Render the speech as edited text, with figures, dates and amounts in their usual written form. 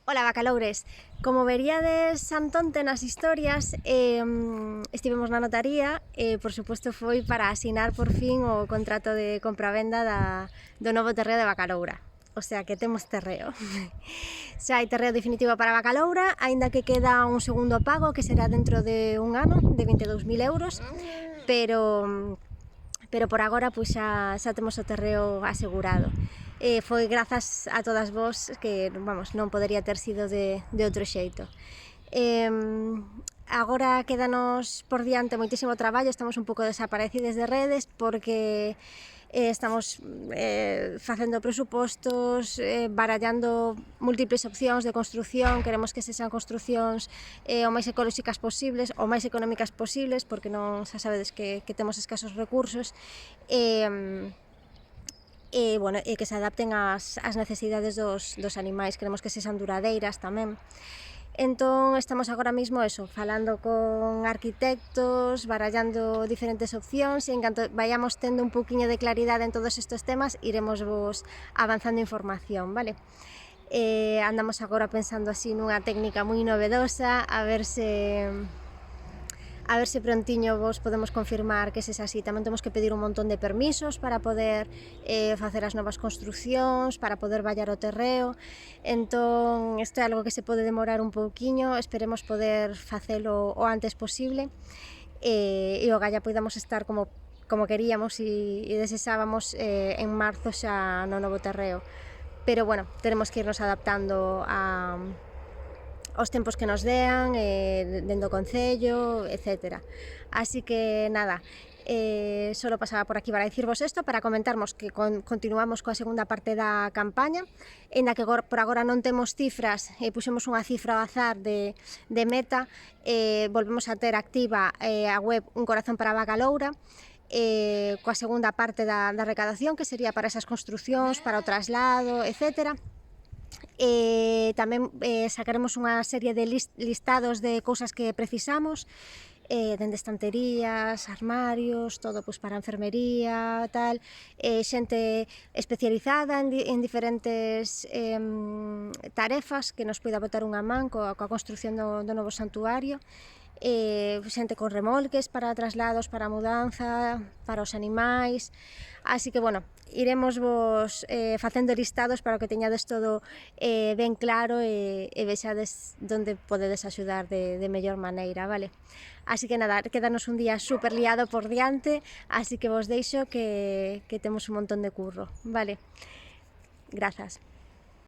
Ola, bacaloures. Como veríades antonte nas historias, estivemos na notaría e, por suposto, foi para asinar por fin o contrato de compravenda do novo terreo de Bacaloura. O sea que temos terreo. Xa hai terreo definitivo para Bacaloura, aínda que queda un segundo pago que será dentro de un ano, de 22.000 euros, pero por agora pois xa temos o terreo asegurado. Foi grazas a todas vos que, vamos, non podería ter sido de outro xeito. Agora quédanos por diante moitísimo traballo, estamos un pouco desaparecidos de redes porque estamos facendo presupostos, barallando múltiples opcións de construción, queremos que sexan construcións o máis ecolóxicas posibles, o máis económicas posibles, porque non xa sabedes que temos escasos recursos, bueno, que se adapten ás necesidades dos animais, queremos que sexan duradeiras tamén. Entón estamos agora mesmo falando con arquitectos, barallando diferentes opcións e en canto vayamos tendo un pouquiño de claridade en todos estes temas iremos vos avanzando información, vale? Andamos agora pensando así nunha técnica moi novedosa, a ver se prontiño vos podemos confirmar que es así. Tamén temos que pedir un montón de permisos para poder facer as novas construcións, para poder vallar o terreo. Entón, isto é algo que se pode demorar un pouquiño, esperemos poder facelo o antes posible e o galla podamos estar como queríamos e desexábamos en marzo xa no novo terreo. Pero bueno, teremos que irnos adaptando aos tempos que nos dean, dende o Concello, etc. Así que nada, solo pasaba por aquí para dicirvos isto, para comentarmos que continuamos coa segunda parte da campaña, aínda que por agora non temos cifras, puxemos unha cifra ao azar de meta, volvemos a ter activa a web Un Corazón para Bacaloura, coa segunda parte da recadación, que sería para esas construcións, para o traslado, etc. Tamén sacaremos unha serie de listados de cousas que precisamos, dende estanterías, armarios, todo pois para a enfermería, tal, xente especializada en diferentes tarefas que nos poida botar unha man coa construción do novo santuario, xente con remolques para traslados, para a mudanza, para os animais. Así que, bueno, iremos vos facendo listados para que teñades todo ben claro e vexades onde podedes axudar de mellor maneira, vale? Así que nada, quédanos un día super liado por diante, así que vos deixo que temos un montón de curro, vale? Grazas.